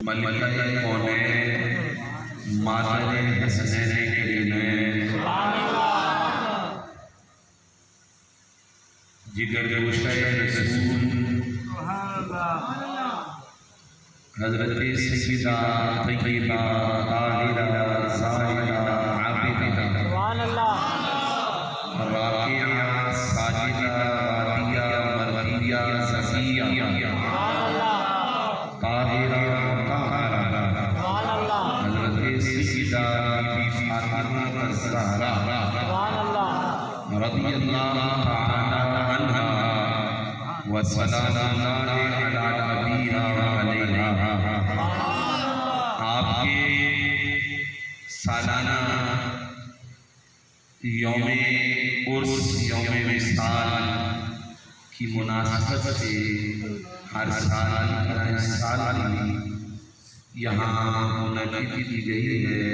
ملکہ کونین مادر حسنین کریمین جگر گوشہ رسول حضرت سیدہ طیبہ طاہرہ زاہدہ عابدہ راکعہ ساجدہ راضیہ مرضیہ زکیہ طاہرہ مطہرہ حضرت سیدہ بی بی فاطمہ الزہرا رضی اللہ تعالی عنہا وسلام اللہ علی نبیہا وعلیہا۔ آپ کے سالانہ یوم عرس یوم وصال کی مناسبت سے ہر سال یہاں منعقد کی گئی ہے۔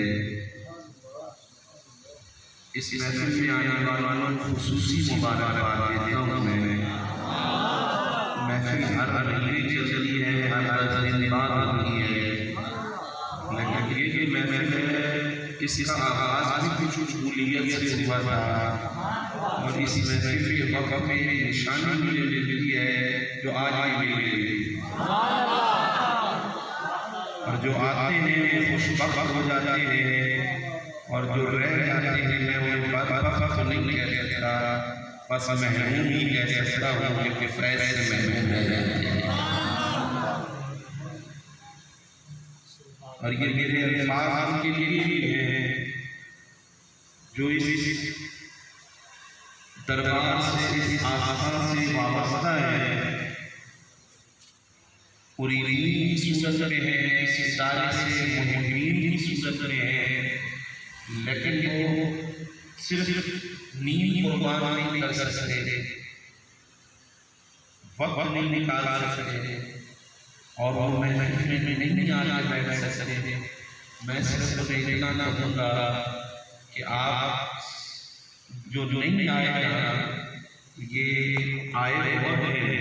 اس محفل میں آنے والوں خصوصی مبارکباد دیتا ہوں میں۔ محفل ہر مہینے چلتی ہے، ہر دن بعد ہوتی ہے، لیکن یہ جو محفل ہے اس کا آغاز بھی کچھ قبولیت سے ہوا تھا، اور اس محفل کے وقت میں نشانی مجھے ملتی ہے جو آج بھی مل گئی، اور جو آتے ہیں خوش بخت ہو جاتے ہیں، اور جو رہ جاتے ہیں میں وہ بدبخت نہیں کہہ سکتا، بس محروم ہی کہہ سکتا ہوں کہ فیض سے محروم رہ جاتے ہیں۔ اور یہ میرے الفاظ کے لیے بھی ہے جو اس دربار سے، اس آستھا سے وابستہ ہے، مریدین کی صورت میں ہے، اس ادارے سے محبین کی صورت میں ہے، لیکن وہ صرف نیند قربان نہیں کر سکتے، وقت نہیں نکال سکتے، اور وہ محفل میں نہیں آنا بیٹھ سکتے۔ میں صرف اتنا نہ کہوں گا کہ آپ جو نہیں آئے گا یہ آئے بہت ہیں،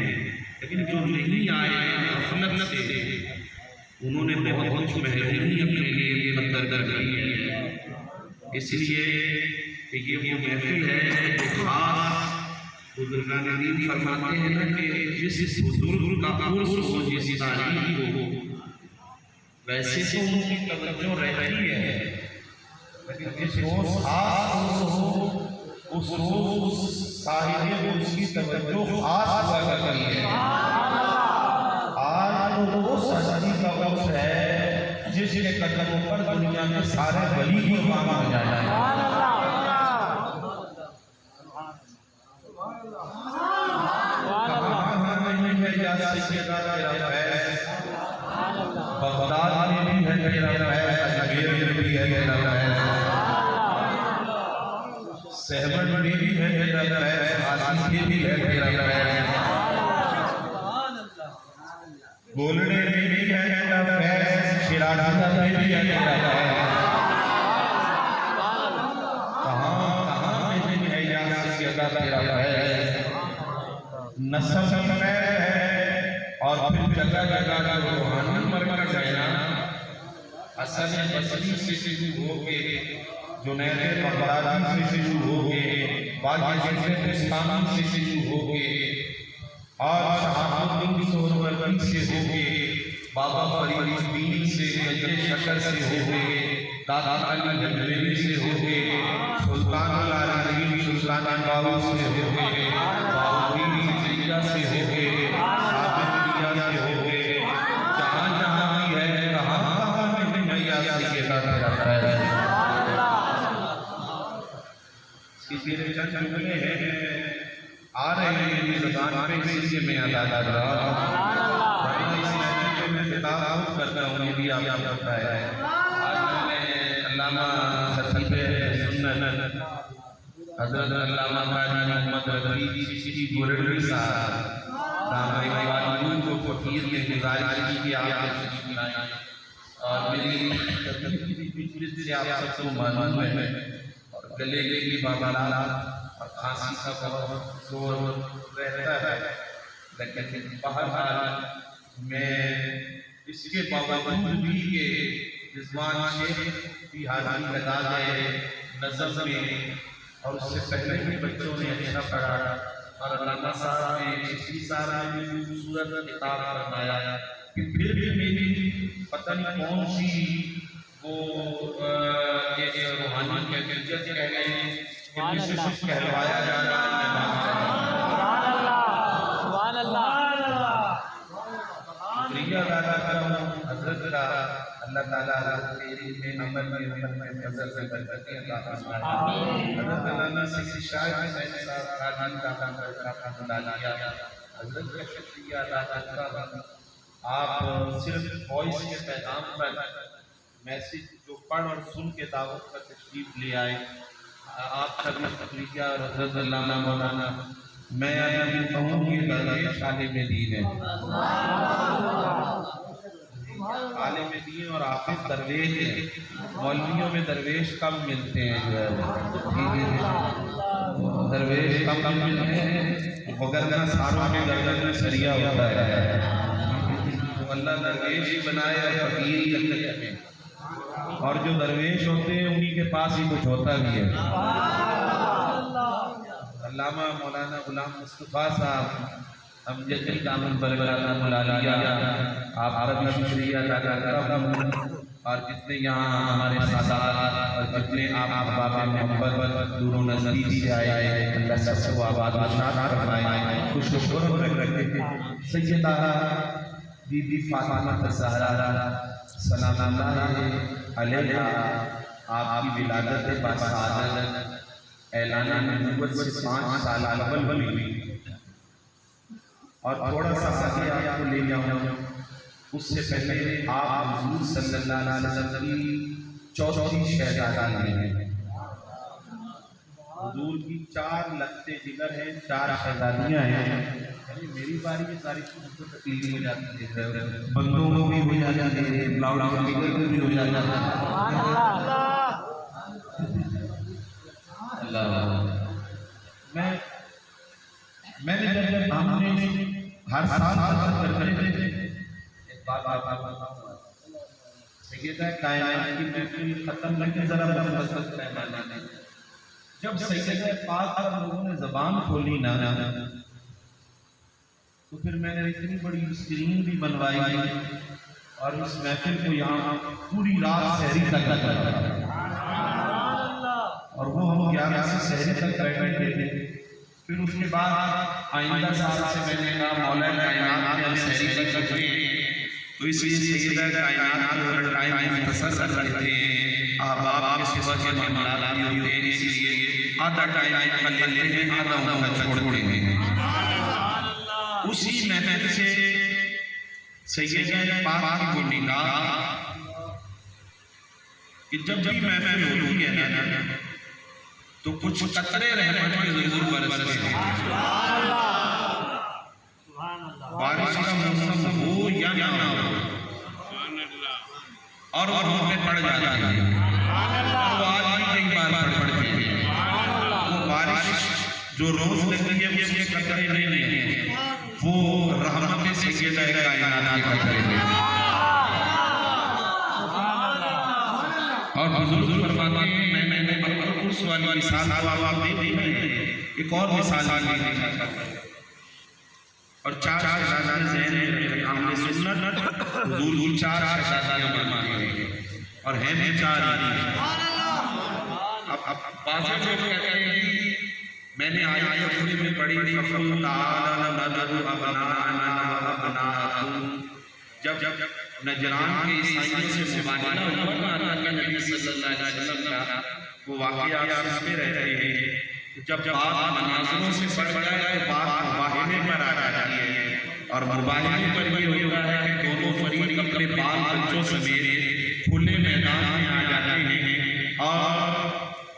لیکن جو نہیں آئے غفلت سے انہوں نے بہت کچھ محرومی اپنے لیے مقدر کر لی ہے۔ اس لیے کہ یہ وہ محفل ہے جو خاص بزرگان دین فرماتے ہیں کہ جس بزرگ کا عرس ہو، جس تاریخ ہو، ویسے تو ان کی توجہ رہتی ہے، لیکن جس روز خاص عرس ہو اس روز صاحب عرس کی توجہ خاص ہوا کرتی ہے۔ آج تو وہ سجدی کا وقت ہے جس کے قدموں پر دنیا میں سارے ولی قربان ہو جانا ہے۔ بغداد میں بھی ہے تیرا فیض، اجمیر میں بھی ہے تیرا فیض، سہمن میں بھی ہے تیرا فیض، آسیس میں بھی ہے تیرا فیض، گولڑے میں بھی ہے تیرا فیض، شیرازہ میں بھی ہے تیرا فیض، کہاں میں بھی ہے یا سیدہ تیرا فیض، نصب فیض ہے، اور پھر جگہ جگہ کا روحانی مرکز ہے نا، حسن بصری سے شروع ہو کے، جنید بغدادی سے شروع ہو کے، باقی بستانی سے شروع ہو کے، اور شہاب الدین سہروردی سے ہو کے، بابا فرید الدین سے، گنج شکر سے ہو کے، دادا علی گنجویلی سے ہو کے، سلطان العارفین سلطان باہو سے ہو کے، باہوی زیدہ سے ہو کے، عابد سے ہو گئے، جہاں جہاں بھی ہے کہاں میں نہیں آتی کے ساتھ رہتا ہے۔ کسی نے چند جملے ہیں آ رہے ہیں میری زبان پہ، اس لیے میں ادا کر رہا ہوں، اس محفل میں خطاب کرتا ہوں، یہ بھی آپ کو پتہ ہے۔ آج میں نے علامہ خطیب سنت حضرت علامہ قاری محمد رفیع چشتی گورڑی صاحب دامائی والدین کو فقیر میں گزارش کی کہ آپ کو تشریف لائیں، اور میری طبیعت سے آپ سب کو معلوم ہے، اور گلے کی بابالات اور کھانسی کا بہت زور رہتا ہے، لیکن بہرحال میں اس کے باوجود بھی کہ رضوان شیخ بھی حاضری لگا گئے نظم میں، اور اس سے پہلے بھی بچوں نے اچھا پڑھا، اور علامہ صاحب نے اسی سال میں خوبصورت کتاب فرمایا کہ پھر بھی میری پتہ نہیں کون سی وہ روحانی کیفیت کہہ گئے ہیں کہ مجھے کچھ کہلوایا جا رہا ہے۔ سبحان اللہ، شکریہ ادا کرتا ہوں حضرت کا، اللہ تعالیٰ حضرت کے علم میں عمل میں فضل سے برکتیں عطا فرمائے۔ حضرت علامہ سید شاہ حسین صاحب خادم کا کام لیا، حضرت کا شکریہ ادا کرتا ہوں۔ آپ صرف وائس کے پیغام پر میسیج جو پڑھ اور سن کے دعوت پر تشریف لے آئے، آپ کا بھی شکریہ۔ اور حضرت علامہ مولانا میں ابھی کہوں کہ درویش عالم دین ہے، عالم دین اور حافظ درویش ہے، مولویوں میں درویش کم ملتے ہیں، جو ہے درویش کم ملتے ہیں، وگرنہ ساروں کے گردن میں سریا ہوتا ہے۔ اللہ درویش ہی بنائے اور فقیر جنت میں، اور جو درویش ہوتے ہیں انہی کے پاس ہی کچھ ہوتا بھی ہے۔ علامہ مولانا غلام مصطفیٰ صاحب امجد دامن برکاتہ ملالیہ، آپ کا بھی شکریہ ادا کرتا ہوں، اور جتنے یہاں ہمارے سادات اور جتنے آپ احباب محبت دور و نزدیک سے آئے، اللہ سب کو آباد و شاد فرمائے، خوش و خرم رکھے۔ سیدہ بی بی فاطمہ الزہرا سلام اللہ علیہا، آپ کی ولادت باسعادت اعلان نبوت سے 5 سال اول ہوئی، اور تھوڑا سا آگے آپ کو لے جاؤں، اس سے پہلے آپ حضور صلی اللہ علیہ وسلم کی 4تھی شہزادی ہیں۔ حضور کی 4 لخت جگر ہیں، 4 شہزادیاں ہیں۔ میری باری میں ساری چیزوں کو تکلیف ہو جاتی ہے، بندوں کو بھی ہو جاتی ہے، لاؤڈ اسپیکر کو بھی ہو جاتا ہے۔ اللہ میں نے جب ہم نے ہر سال کرتے تھے، ایک بات آپ بتاؤں، سیدہ کائنات کی محفل ختم کرنے ذرا مختصر پیمانہ میں، جب سیدہ پاک پر لوگوں نے زبان کھولی نا، تو پھر میں نے اتنی بڑی اسکرین بھی بنوائی اور اس محفل کو یہاں پوری رات سحری تک کرتا، اور وہ ہم 11 سے سحری تک بیٹھے تھے۔ پھر اس کے بعد آئندہ سال سے میں نے کہا مولا کائنات میں ہم سحری تک کرتے ہیں، تو اس لیے سیدہ کائنات کو ہر ٹائم مختصر رکھتے ہیں، آپ کے سوا کے معاملات بھی ہوتے ہیں، اس لیے آدھا ٹائم کر لیتے ہیں، آدھا انہوں چھوڑتے ہیں۔ اسی محفل سے سیدہ پاک کی وہ نگاہ کہ جب بھی محفل ہوتی ہے تو کچھ قطرے رحمت کے ضرور برستے ہیں، بارش کا موسم ہو یا نہ ہو، اور وہاں پہ پڑ جاتی ہے، وہ آج بھی کئی بار پڑتے ہیں۔ وہ بارش جو روز لگتی ہے اس کے قطرے نہیں ہیں، وہ رحمت سیدہ کائنات کے قطرے ہیں۔ اور بزرگ فرماتے ہیں میں نے اس والی مثال کو آپ دے دی ہے، ایک اور مثال دینا چاہتا ہوں، اور 4 شہزادے ذہن میں عامل سنت حضور 4 شہزادے فرماتے ہیں، اور ہیں بھی 4 ہی۔ اب بعض لوگ کہتے ہیں میں نے آیت میں پڑھی فَقُلْ تَعَالَوْا نَدْعُ أَبْنَاءَنَا وَأَبْنَاءَكُمْ، جب نجران کے عیسائیوں سے مبادلہ ہوا نا اللہ کے نبی صلی اللہ علیہ وسلم کا، وہ واقعہ آپ سنتے رہتے ہیں، جب بات مناظروں سے بڑھ جائے تو بات مباہلے پر آ جاتی ہے، اور مباہلے پر یہ ہوتا ہے کہ دونوں فریق اپنے بال بچوں سمیت کھلے میدان میں آ جاتے ہیں اور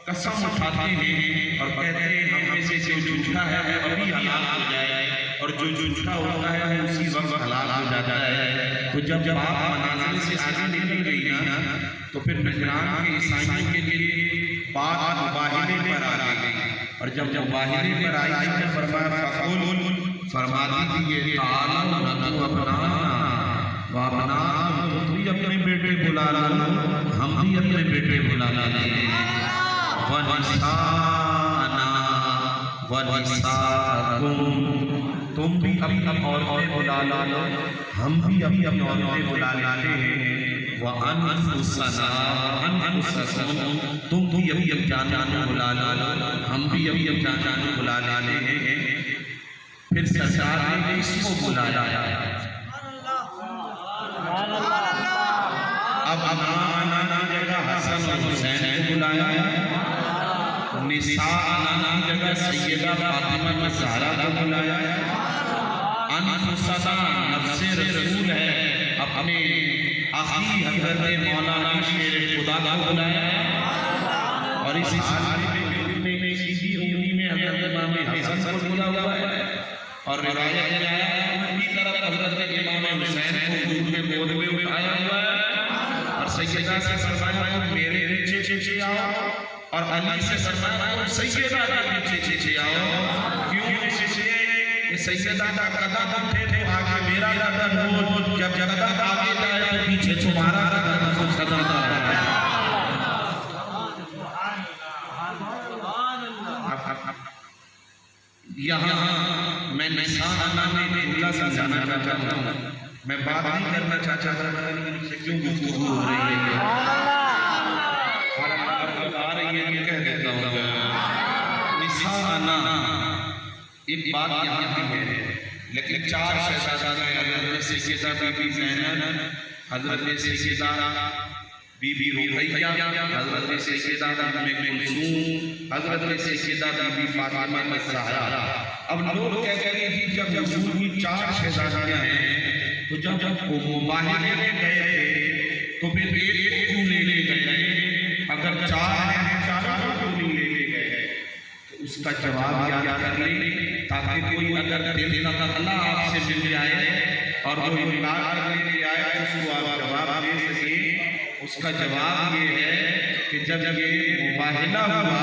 قسم اٹھاتے ہیں اور کہتے ہیں ہم میں سے جو جھوٹا ہے وہ ابھی حلال ہو جائے، اور جو جھوٹا ہوتا ہے وہ اسی وقت حلال ہو جاتا ہے۔ تو جب بات مناظر سے آگے نکل گئی نا تو پھر نجران کے عیسائیوں کے لیے بات مباہلے پر آ گئی، اور جب مباہلے پر آئی تو فرمایا فَقُلْ، فرما دیجئے تَعَالَوْا نَدْعُ أَبْنَاءَنَا، وابناءکم تم بھی اپنے بیٹے بلا لو ہم بھی اپنے بیٹے بلا لیں ونساءنا ونساءکم تم بھی اپنی عورتیں بلا لو ہم بھی اپنی عورتیں بلا لیں وَأَنفُسَنَا وَأَنفُسَكُمْ تم بھی اپنی جانیں بلا لو ہم بھی اپنی جانیں بلا لیں پھر سرکار نے اس کو بلایا اب امامنا جگہ حسن و حسین کو بلایا نساءنا جگہ سیدہ فاطمہ زہرا کو بلایا انفسنا نفس رسول ہے اپنے آخری حضرت مولانا شیر خدا کو بلایا اور اس حال میں سیدھی انگلی میں حضرت امام حسن کو دیا ہوا ہے اور روایت میں آیا دوسری طرف حضرت امام حسین کو دودھ میں گود میں اٹھایا ہوا ہے اور سیدہ سے فرمایا میرے پیچھے پیچھے آؤ اور علی سے فرمایا سیدہ کے پیچھے آؤ کیوں اس لیے کہ سیدہ کا قدم اٹھے تو آگے میرا قدم ہو جب قدم آگے جائے تو پیچھے تمہارا قدم ہو صدا یہاں میں نساءنا میں جملہ سمجھانا چاہتا ہوں میں بات نہیں کرنا چاہتا ہوں کیوں گفتگو ہو رہی ہے آ رہی ہے کہہ دیتا ہوں نساءنا ایک بات یہاں بھی ہے لیکن چار شہزادہ ہیں حضرت سیدہ بی بی زینب حضرت سیدہ بی بی رقیہ حضرت سیدہ ام کلثوم حضرت سیدہ بی بی فاطمہ الزہرا اب لوگ کہتے ہیں کہ جب حضور کی چار شہزادیاں ہیں تو جب مباہلے میں گئے تو پھر ایک کیوں لے گئے اگر چار ہیں چاروں کیوں نہیں لے گئے تو اس کا جواب یاد کر لیں تاکہ کوئی اگر دل کا اللہ آپ سے مل جائے اور وہ انکار کرنے کے آئے تو اس کو آپ جواب دے سکیں اس کا جواب یہ ہے کہ جب یہ مباہلہ ہوا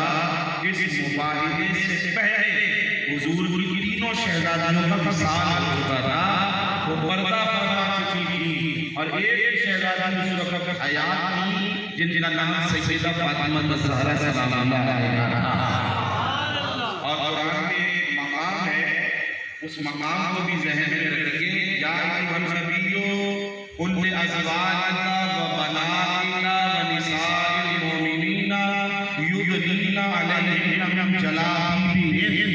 اس مباہلے سے پہلے حضور کی تینوں شہزادیوں کا وصال ہوتا تھا وہ پردہ فرما چکی تھی اور ایک شہزادی اس وقت حیات تھی جن کا نام سیدہ فاطمہ الزہرا سلام اللہ علیہا اور قرآن میں ایک مقام ہے اس مقام کو بھی ذہن میں رکھیں یا ایھا النبی قل لأزواجک وبناتک ونساء المؤمنین یدنین علیہن من جلابیبہن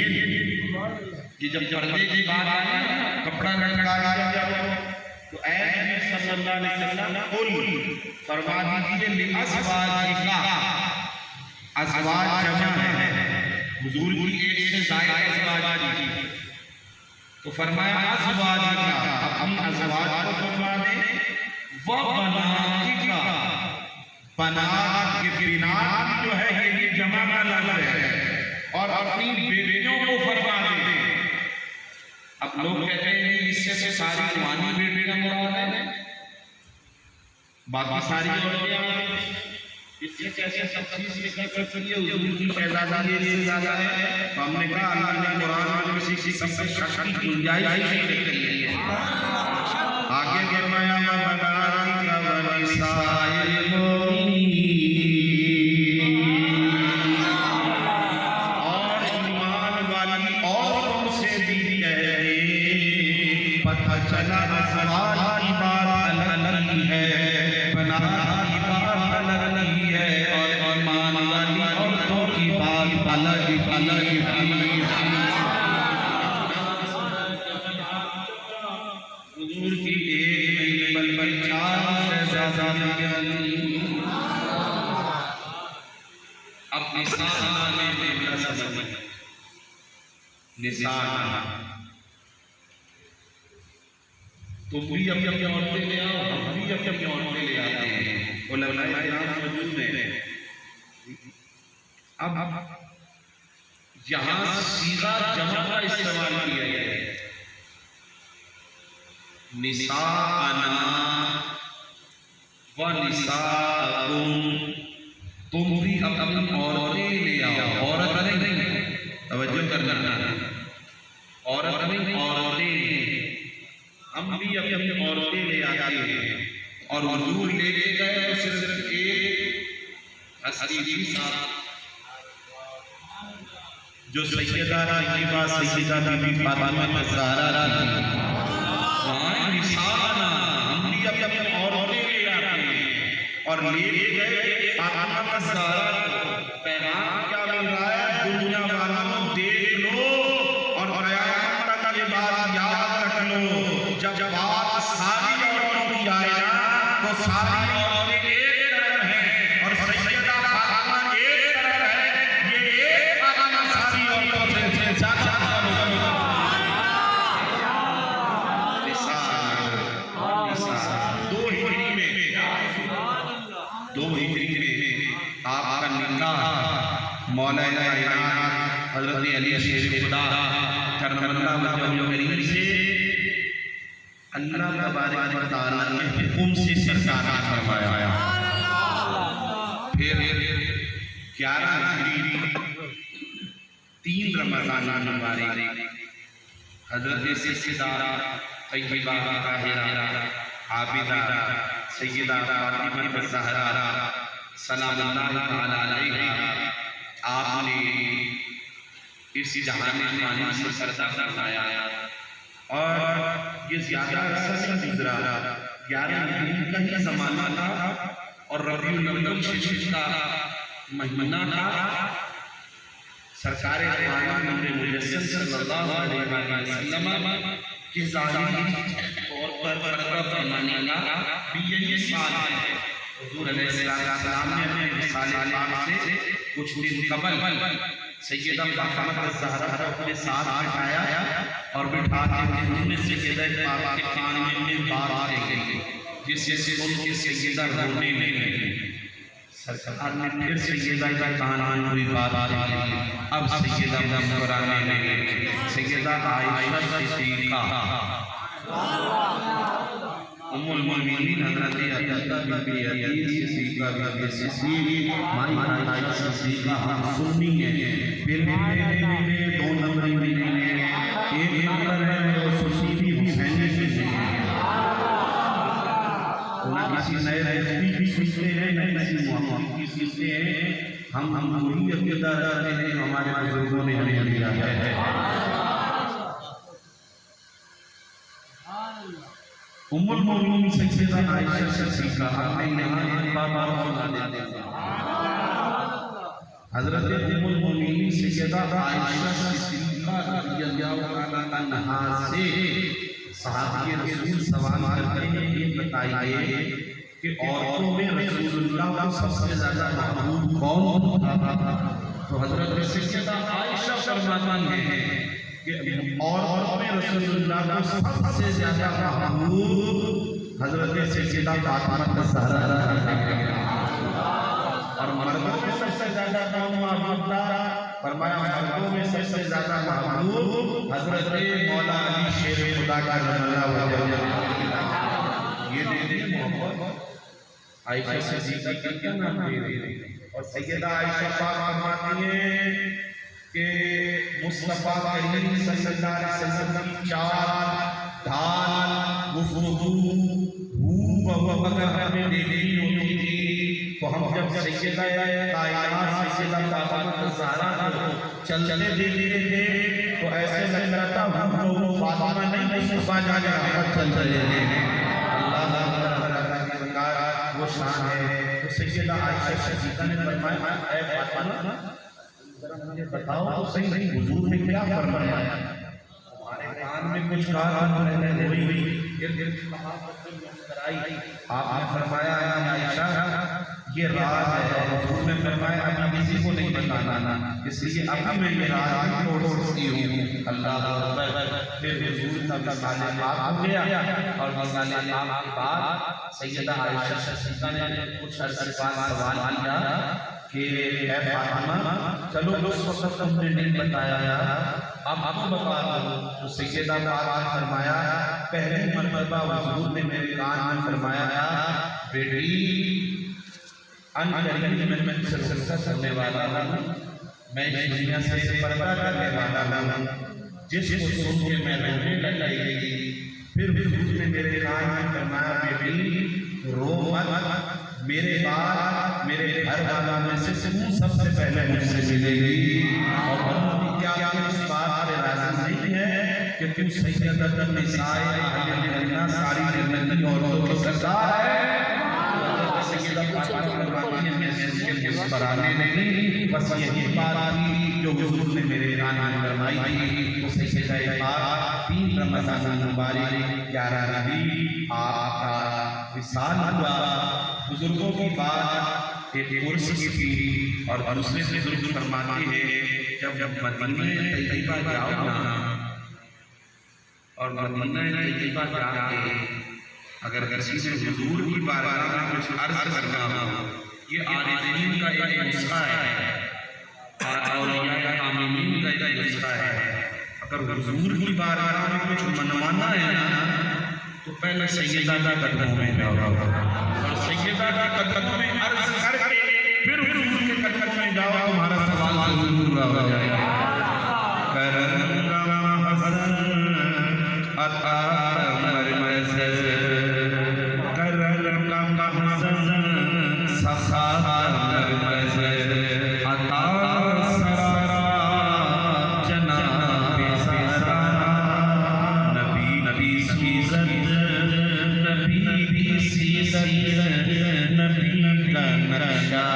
کہ جب پردے کی بات آئی کپڑا لٹکایا جائے تو اے نبی صلی اللہ علیہ وسلم قل فرما دیجئے لأزواجک ازواج جمع ہے حضور کی ایک سے زائد ازواج کی تو فرمایا ازواجک اپنی ازواج کو فرما دیں وبناتک بنات کے بنات جو ہے یہ جمع کا لفظ ہے اور اپنی بیٹیوں کو فرما دیں اب لوگ کہتے ہیں اس سے ساری روحانی بیٹیاں مراد ہیں باقی ساری عورتیں ہیں اس سے کیسے تفصیل سے کر سکتی ہے حضور کی شہزادی اس سے زیادہ ہے تو ہم نے کہا اللہ نے قرآن میں کسی قسم سے شک کی گنجائش نہیں کری ہے آگے فرمایا وبناتک ونساء المؤمنین اور ایمان والی عورتوں سے بھی کہے پتہ چلا ازواج کی بات الگ ہے بنات کی بات الگ ہے اور ایمان والی عورتوں کی بات الگ ہے حضور کی ایک نہیں بلکہ چار شہزادیاں اب نساءنا میں جملہ سمجھ نساءنا تم بھی اپنی عورتیں لے آؤ ہم بھی اپنی عورتیں لے آتے ہیں علماء کرام موجود ہیں اب یہاں صیغہ جمع کا استعمال کیا گیا ہے نساءنا ونساءکم تم بھی اپنی عورتیں لے آؤ عورت نہیں توجہ کرنا عورت نہیں عورتیں ہم بھی اپنی عورتیں لے آتے ہیں اور حضور لے کے گئے اور صرف ایک ہستی تھی ساتھ جو سیدہ طیبہ سیدہ بی بی فاطمہ الزہرا تھی۔ وہاں نثارنا ہم بھی اپنی عورتیں لے آتے ہیں اور لے کے گئے فاطمہ الزہرا کو۔ پیغام کیا مل رہا ہے؟ دنیا والوں دیکھ لو اور قیامت تک یہ بات یاد رکھ لو، جب بات ساری عورتوں کی آئے نا تو ساری عورتیں ایک طرف ہیں اور سیدہ فاطمہ ایک طرف ہے۔ یہ ایک فاطمہ ساری عورتوں سے زیادہ دو ہجری میں آپ کا نکاح مولانا عنایت حضرت علی شیر خدا کرم اللہ وجہہ کریم سے اللہ تبارک و تعالی کے حکم سے سرکار نے فرمایا۔ پھر 11 ہجری 3 رمضان مبارک حضرت سیدہ طیبہ طاہرہ عابدہ سیدہ فاطمہ الزہرا سلام اللہ تعالی علیہا آپ نے اس جہان فانی سے پردہ فرمایا اور یہ زیادہ عرصہ نہیں گزرا، 11 ہجری کا ہی زمانہ تھا اور ربیع الاول شریف کا مہینہ تھا۔ سرکار عالم نور مجسم صلی اللہ علیہ وسلم کے ظاہری طور پر پردہ فرمانے کا بھی یہی سال ہے۔ حضور علیہ السلام نے اپنے وصال پاک سے کچھ دن قبل سیدہ فاطمہ الزہرا کو اپنے ساتھ بٹھایا اور بٹھا کے انہوں نے سیدہ پاک کے کان میں بات کہی جس سے سن کے سیدہ رونے لگی۔ سرکار نے پھر سیدہ کے کان میں کوئی بات کہی، اب سیدہ مسکرانے لگی۔ سیدہ عائشہ صدیقہ ام المؤمنین حضرت عائشہ بی بی صدیقہ بی صدیق مائی عائشہ صدیقہ ہم سنی ہیں، پھر میرے 2 نمبر میں ایک نمبر ہے وہ سنی بھی حسینی سے ہیں۔ نہ کسی نئے رہتی بھی سنتے ہیں نہ کسی محمد کی سنتے ہیں، ہم وہی عقیدہ رکھتے ہیں جو ہمارے بزرگوں نے ہمیں دیا ہے۔ ام المؤمنین سیدہ عائشہ صدیقہ اپنے یہاں بات سنا دیتے ہیں۔ حضرت ام المؤمنین سیدہ عائشہ صدیقہ رضی اللہ عنہا سے صحابی رسول سوال کرتے ہیں، یہ بتائیے کہ عورتوں میں رسول اللہ کو سب سے زیادہ محبوب کون تھا؟ تو حضرت سیدہ عائشہ فرماتی ہیں کہ عورتوں میں رسول اللہ کو سب سے زیادہ محبوب حضرت سیدہ فاطمہ الزہرا اور مردوں میں سب سے زیادہ کون محبوب تھا؟ فرمایا مردوں میں سب سے زیادہ محبوب حضرت مولا علی شیر خدا کا کرم اللہ وجہہ۔ یہ دے دیں محبت عائشہ صدیقہ کا کیا نام دے دیں؟ اور سیدہ عائشہ پاک فرماتی ہیں کہ مصطفیٰ کریم صلی اللہ علیہ وسلم کی چال ڈھال گفتگو ہو اگر ہمیں دیکھنی ہوتی تھی تو ہم جب سیدہ کائنات سیدہ فاطمہ الزہرا کو چلنے دیتے تھے تو ایسے لگتا تھا وہ فاطمہ نہیں مصطفیٰ جانے رحمت چل چلے تھے۔ اللہ تعالیٰ کی بکار وہ شان ہے۔ تو سیدہ عائشہ صدیقہ نے فرمایا اے فاطمہ مجھے بتاؤ تو صحیح حضور نے کیا فرمایا؟ ہمارے کان میں کچھ کہا رہنے ہوئی آپ نے فرمایا عائشہ یہ راز ہے، اور حضور نے فرمایا ابھی کسی کو نہیں بتانا، اس لیے ابھی میں یہ راز چھوڑتی ہوں۔ اللہ اکبر۔ پھر حضور کا وصال پاک ہو گیا اور وصال پاک کے بعد سیدہ عائشہ صدیقہ نے کچھ عرصے بعد سوال کیا کہ اے فاطمہ چلو اس وقت تم نے نہیں بتایا اب آپ بتا دو۔ تو سیدہ پاک نے فرمایا پہلی مرتبہ حضور نے میرے کان میں فرمایا بیٹی ان قریب میں سلسلہ کرنے والا ہوں، میں اس دنیا سے پردہ کرنے والا ہوں، جس کو سن کے میں رونے لگی پھر حضور نے میرے کان میں فرمایا بیٹی رو مت، میرے بعد میرے گھر والا میں سے تو سب سے پہلے مجھ سے ملے گی، اور کیا اس بات پہ راضی نہیں ہے کہ تو سیدۃ النساء اہل جنہ ساری جنتی عورتوں کی سردار ہے؟ سیدہ فاطمہ فرماتی ہیں میں اس کے مسکرانے نہیں، بس یہی بات تھی جو حضور نے میرے کان میں فرمائی تھی۔ وہ سیدہ پاک 3 رمضان مبارک 11 ربیع آپ کا وصال ہوا۔ بزرگوں کی بات ایک عرس کی تھی، اور دوسرے بزرگ فرماتے ہیں جب مدینہ طیبہ جاؤ نا، اور مدینہ طیبہ جا کے اگر کسی سے حضور کی بارگاہ میں کچھ عرض کرنا ہو، یہ عارفین کا ایک نسخہ ہے، اولیاء کاملین کا ایک نسخہ ہے۔ اگر حضور کی بارگاہ میں کچھ منوانا ہے نا تو پہلے سیدہ کے قدموں میں جاؤ، اور سیدہ کے قدموں میں عرض کر کے پھر حضور کے قدموں میں جاؤ، تمہارا سوال ضرور پورا ہو جائے گا۔ کرم کا حسن عطا مرمزر، کرم کا حسن سخا مرمزر، عطا سرارا جناب سرارا، نبی سیزد نبی سیزد نبی کا نقشہ